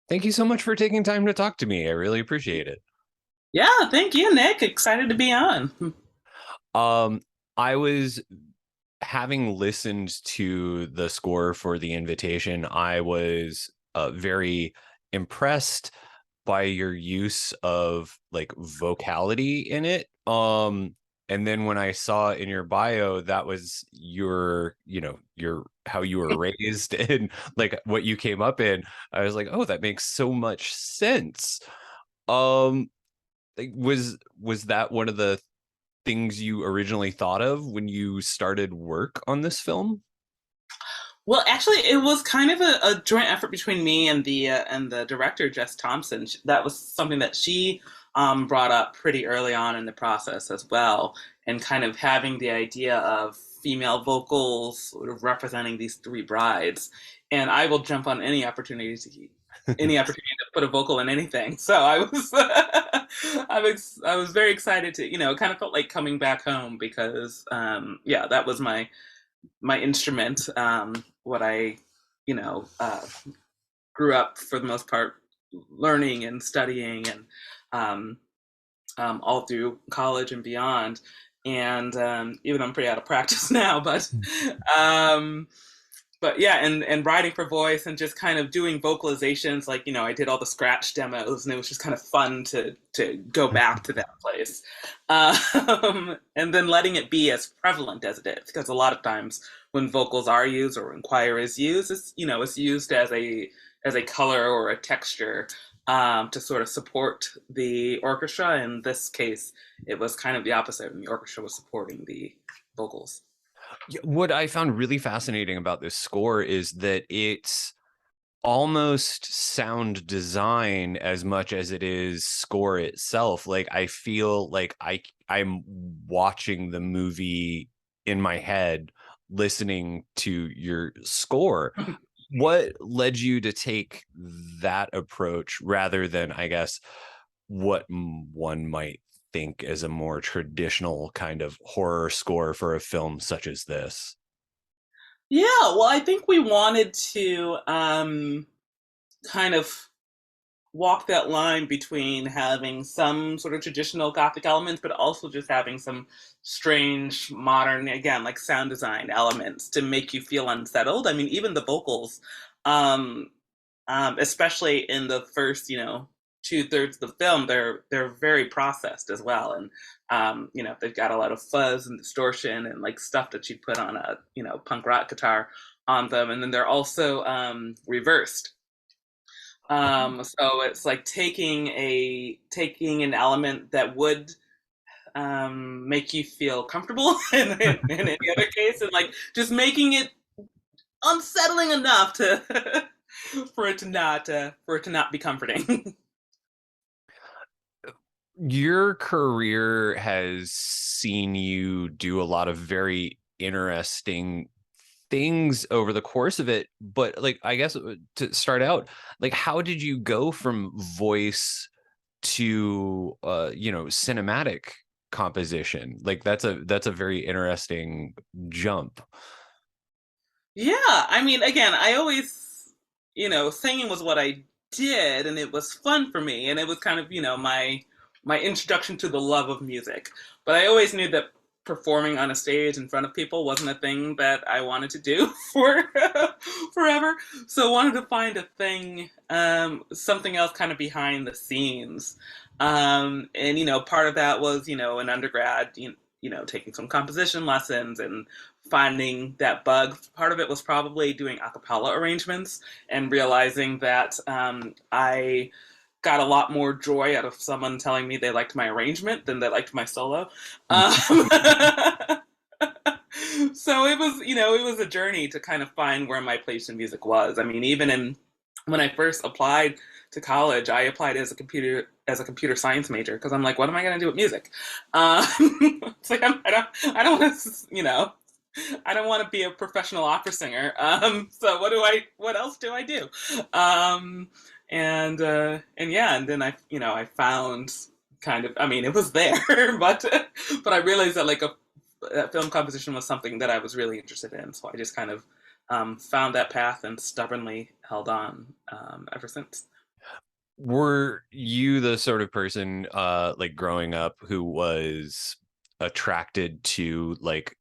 Thank you so much for taking time to talk to me. I really appreciate it. Yeah, thank you, Nick. Excited to be on. Um, I was having listened to the score for The Invitation, I was very impressed by your use of like vocality in it. And then when I saw in your bio that was your how you were raised and like what you came up in, I was like, oh, that makes so much sense. Um, like, was that one of the things you originally thought of when you started work on this film? Well, actually, it was kind of a joint effort between me and the director, Jess Thompson. That was something that she brought up pretty early on in the process as well, and kind of having the idea of female vocals sort of representing these three brides. And I will jump on any opportunity to put a vocal in anything. So I was I was very excited to it kind of felt like coming back home because yeah, that was my instrument, what I, you know, uh, grew up for the most part learning and studying and um, all through college and beyond. And even though I'm pretty out of practice now, um, but yeah, and writing for voice and just kind of doing vocalizations, like I did all the scratch demos, and it was just kind of fun to go back to that place, and then letting it be as prevalent as it is, because a lot of times when vocals are used or when choir is used, it's used as a color or a texture to sort of support the orchestra. In this case, it was kind of the opposite, and the orchestra was supporting the vocals. What I found really fascinating about this score is that it's almost sound design as much as it is score itself. Like I feel like I'm watching the movie in my head listening to your score. What led you to take that approach rather than, I guess, what one might think as a more traditional kind of horror score for a film such as this? Yeah, well, I think we wanted to kind of walk that line between having some sort of traditional Gothic elements, but also just having some strange, modern, again, like sound design elements to make you feel unsettled. I mean, even the vocals, um, especially in the first, 2/3 of the film, they're very processed as well, and they've got a lot of fuzz and distortion and like stuff that you'd put on a punk rock guitar on them, and then they're also reversed. So it's like taking an element that would make you feel comfortable in any other case, and like just making it unsettling enough to for it to not be comforting. Your career has seen you do a lot of very interesting things over the course of it, but like I guess to start out, like how did you go from voice to cinematic composition? Like that's a very interesting jump. Yeah, I mean, again, I always, singing was what I did, and it was fun for me, and it was kind of, my introduction to the love of music. But I always knew that performing on a stage in front of people wasn't a thing that I wanted to do for forever. So I wanted to find a thing, something else kind of behind the scenes. And part of that was, an undergrad, taking some composition lessons and finding that bug. Part of it was probably doing a cappella arrangements and realizing that I got a lot more joy out of someone telling me they liked my arrangement than they liked my solo. Um, so it was a journey to kind of find where my place in music was. I mean, when I first applied to college, I applied as a computer science major because I'm like, what am I going to do with music? It's like I don't want to, I don't want to be a professional opera singer. So what else do I do? And yeah, and then I found kind of, I mean, it was there, but I realized that that film composition was something that I was really interested in. So I just kind of found that path and stubbornly held on ever since. Were you the sort of person like growing up who was attracted to like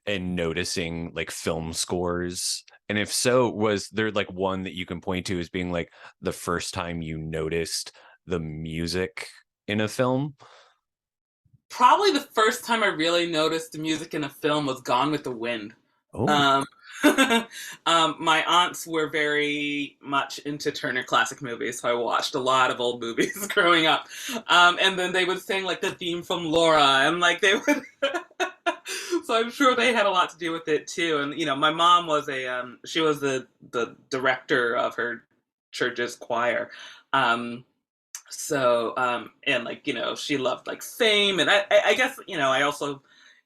and noticing like film scores? And if so, was there like one that you can point to as being like the first time you noticed the music in a film? Probably the first time I really noticed the music in a film was Gone with the Wind. Oh, Um, my aunts were very much into Turner Classic Movies, so I watched a lot of old movies growing up. And then they would sing like the theme from Laura, and like they would. So I'm sure they had a lot to do with it too. And my mom was she was the director of her church's choir. And like she loved like Fame, and I guess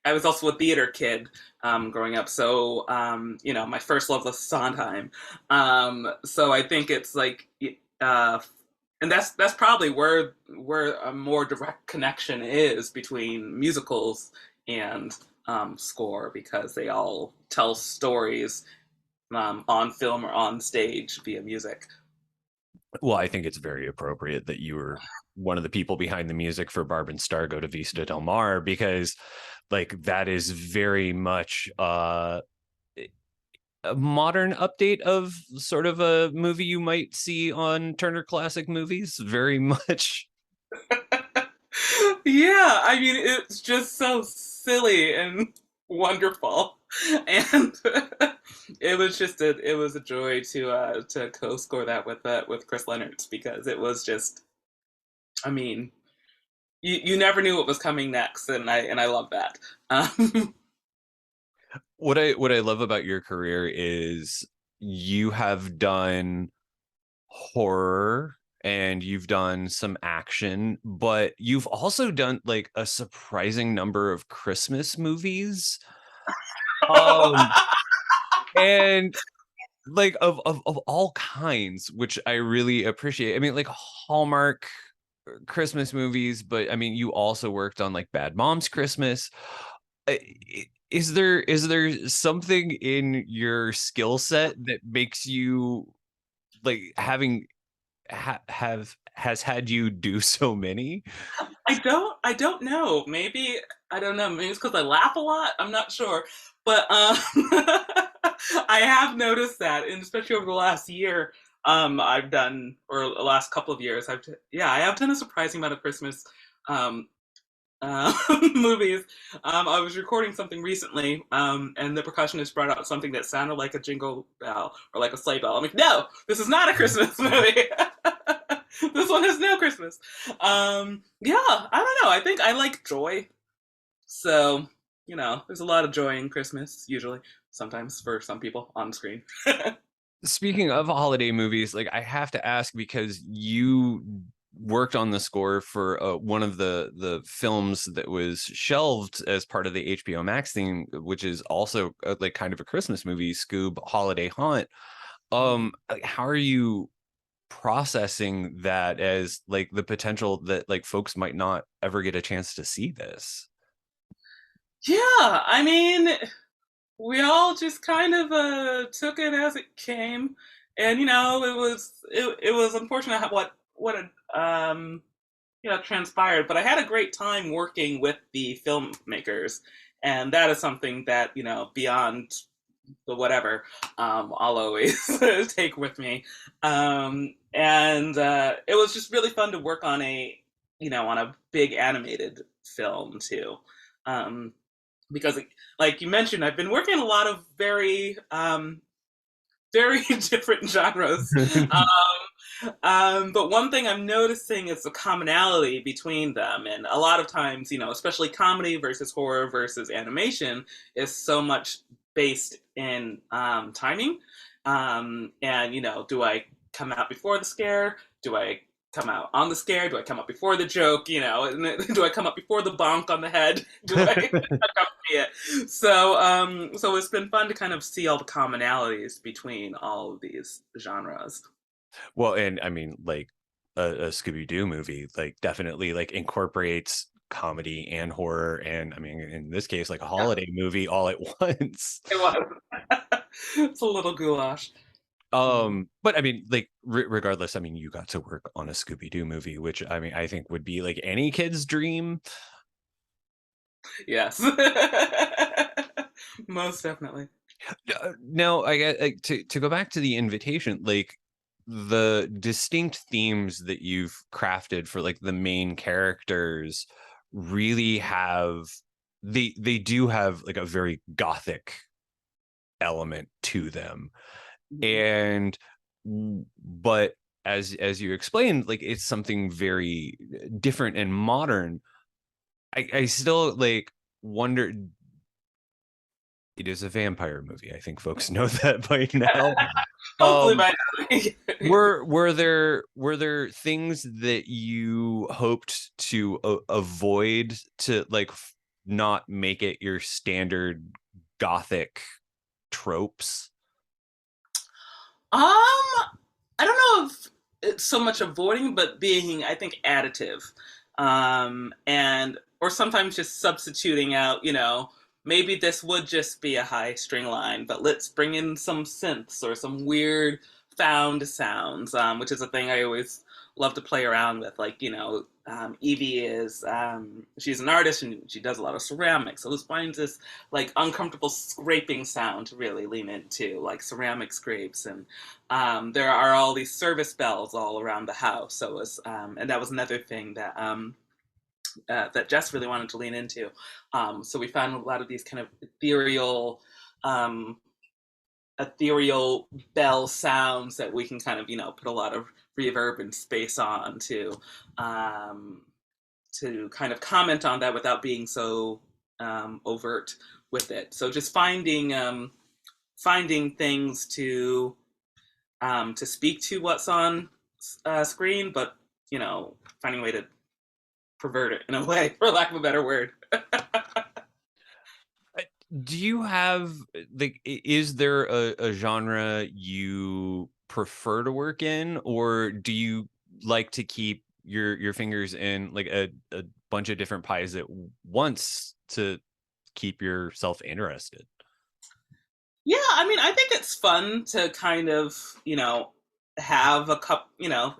I was also a theater kid growing up, so my first love was Sondheim. So I think it's like and that's probably where a more direct connection is between musicals and score, because they all tell stories on film or on stage via music. well, I think it's very appropriate that you were one of the people behind the music for Barb and Star Go to Vista Del Mar, because like that is very much a modern update of sort of a movie you might see on Turner Classic Movies. Very much. Yeah, I mean, it's just so silly and wonderful, and it was a joy to co-score that with Chris Leonard's, because it was just, I mean, you never knew what was coming next, and I love that. Um, What I love about your career is you have done horror and you've done some action, but you've also done like a surprising number of Christmas movies. Um and like of all kinds, which I really appreciate. I mean, like Hallmark Christmas movies, but I mean, you also worked on like Bad Moms Christmas. Is there something in your skill set that makes you like having have has had you do so many? I don't know. Maybe I don't know. Maybe it's because I laugh a lot. I'm not sure, but I have noticed that, and especially over the last year, I've done, or the last couple of years, yeah, I have done a surprising amount of Christmas um, movies. I was recording something recently, and the percussionist brought out something that sounded like a jingle bell or like a sleigh bell. I'm like, no, this is not a Christmas movie. This one has no Christmas. Yeah, I don't know. I think I like joy, so there's a lot of joy in Christmas usually. Sometimes for some people on screen. Speaking of holiday movies, like I have to ask because you worked on the score for one of the films that was shelved as part of the HBO Max thing, which is also like kind of a Christmas movie, Scoob Holiday Haunt. Like, how are you processing that as like the potential that like folks might not ever get a chance to see this? Yeah, I mean, we all just kind of took it as it came, and it was unfortunate what had transpired. But I had a great time working with the filmmakers, and that is something that beyond the whatever, I'll always take with me. And it was just really fun to work on a big animated film too. Um, because like you mentioned, I've been working a lot of very different genres. But one thing I'm noticing is the commonality between them, and a lot of times, especially comedy versus horror versus animation, is so much based in timing. And do I come out before the scare? Do I come out on the scare? Do I come out before the joke? Do I come out before the bonk on the head? Do I accompany it? So it's been fun to kind of see all the commonalities between all of these genres. Well, and I mean, like a Scooby Doo movie, like definitely like incorporates comedy and horror, and I mean, in this case, like a Yeah, holiday movie all at once. it was. It's a little goulash. But I mean, like, regardless, I mean, you got to work on a Scooby-Doo movie, which I mean, I think would be like any kid's dream. Yes. Most definitely. Now, I get like, to go back to the invitation, like the distinct themes that you've crafted for like the main characters really have they do have like a very gothic element to them. Mhm. And but as you explained, like it's something very different and modern. I still like wonder, it is a vampire movie. I think folks know that by now. Hopefully Um, by now. were there things that you hoped to avoid to like not make it your standard gothic tropes? I don't know if it's so much avoiding, but being, I think, additive, and or sometimes just substituting out. Maybe this would just be a high string line, but let's bring in some synths or some weird found sounds, which is a thing I always love to play around with. Like, Evie is she's an artist and she does a lot of ceramics, so this finds this like uncomfortable scraping sound to really lean into, like ceramic scrapes. And there are all these service bells all around the house. So it was, and that was another thing that Jess really wanted to lean into. So we found a lot of these kind of um, ethereal bell sounds that we can kind of put a lot of reverb and space on um, to kind of comment on that without being so overt with it. So just finding things to speak to what's on screen, but finding a way to pervert it in a way, for lack of a better word. Do you have like is there a genre you prefer to work in, or do you like to keep your fingers in like a bunch of different pies at once to keep yourself interested? Yeah, I mean, I think it's fun to kind of, have a cup,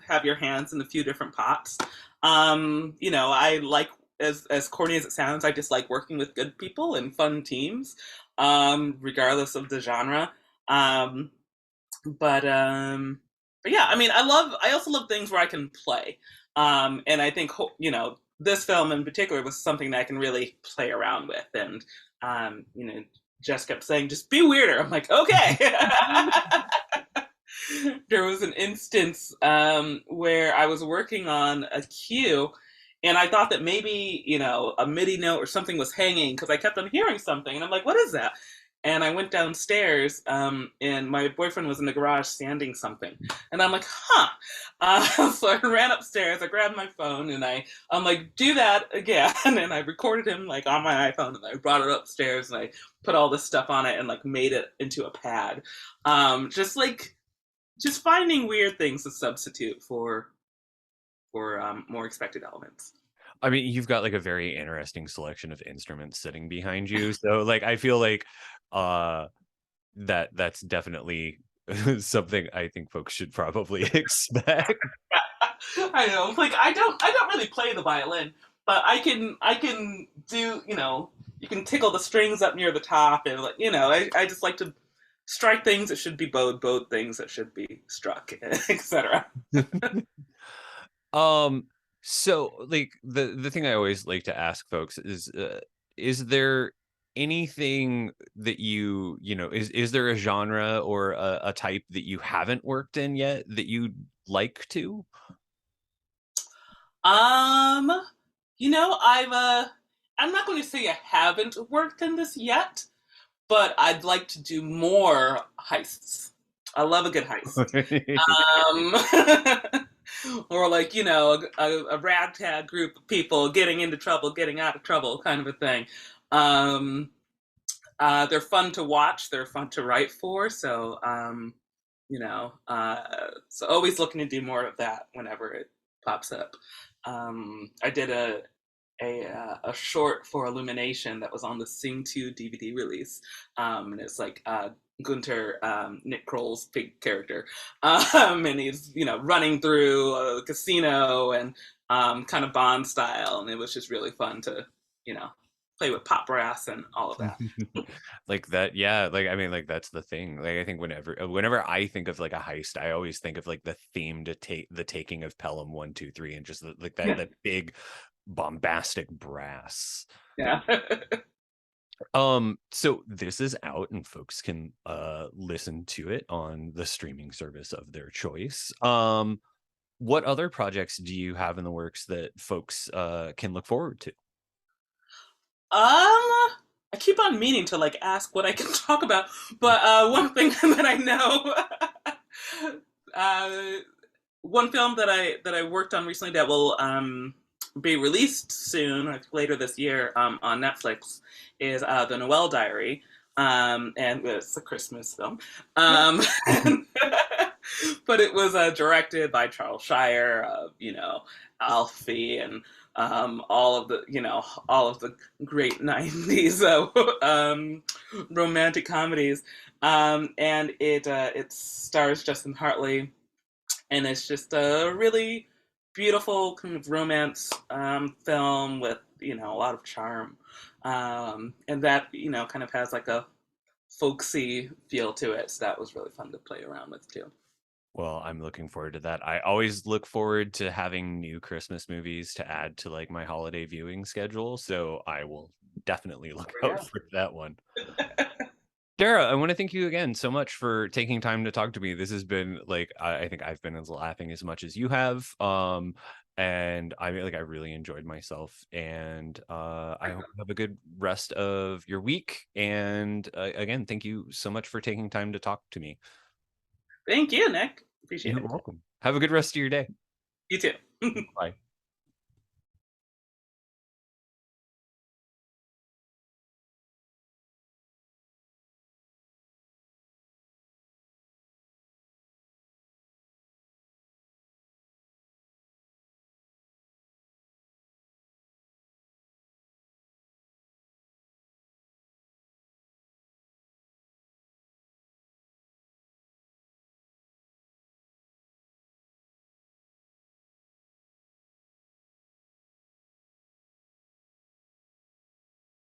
have your hands in a few different pots. I like, as corny as it sounds, I just like working with good people and fun teams, regardless of the genre. Um, but um, but yeah, I mean, I also love things where I can play. And I think this film in particular was something that I can really play around with. And Jess kept saying, just be weirder. I'm like, okay. There was an instance where I was working on a cue, and I thought that maybe, a MIDI note or something was hanging because I kept on hearing something. And I'm like, what is that? And I went downstairs, and my boyfriend was in the garage sanding something. And I'm like, huh. So I ran upstairs, I grabbed my phone, and I'm like, do that again. And I recorded him like on my iPhone, and I brought it upstairs, and I put all this stuff on it and like made it into a pad. Just finding weird things to substitute for more expected elements. I mean, you've got like a very interesting selection of instruments sitting behind you. So like I feel like uh that's definitely something I think folks should probably expect. I know, like I don't really play the violin, but I can do, you can tickle the strings up near the top, and like I just like to strike things that should be bowed things that should be struck, etc. Um, so like the thing I always like to ask folks is there anything that is there a genre or a type that you haven't worked in yet that you'd like to? Um, I'm not going to say I haven't worked in this yet, but I'd like to do more heists. I love a good heist. Or like, a ragtag group of people getting into trouble, getting out of trouble, kind of a thing. Um, they're fun to watch. They're fun to write for. So, so always looking to do more of that whenever it pops up. I did a short for Illumination that was on the Sing 2 DVD release, and it's like Gunter, Nick Kroll's pig character, and he's running through a casino and kind of Bond style, and it was just really fun to you know play with pop brass and all of that. Like that, yeah, like I mean, like that's the thing. Like I think whenever I think of like a heist, I always think of like the theme to take the taking of Pelham 123 and just like that Yeah, that big bombastic brass. yeah. So this is out and folks can listen to it on the streaming service of their choice. What other projects do you have in the works that folks can look forward to? I keep on meaning to like ask what I can talk about, but one thing that I know, uh, one film that I worked on recently that will be released soon, I think later this year, on Netflix, is The Noel Diary, and it's a Christmas film. And, but it was directed by Charles Shire, Alfie, and all of the great '90s romantic comedies, and it stars Justin Hartley, and it's just a really beautiful kind of romance film with a lot of charm, and that kind of has like a folksy feel to it. So that was really fun to play around with too. Well, I'm looking forward to that. I always look forward to having new Christmas movies to add to like my holiday viewing schedule, so I will definitely look out Yeah. for that one. Dara, I want to thank you again so much for taking time to talk to me. This has been like I think I've been as laughing as much as you have. And I mean, like I really enjoyed myself, and I hope you have a good rest of your week. And again, thank you so much for taking time to talk to me. Thank you, Nick. Appreciate You're it. welcome. Have a good rest of your day. You too. Bye.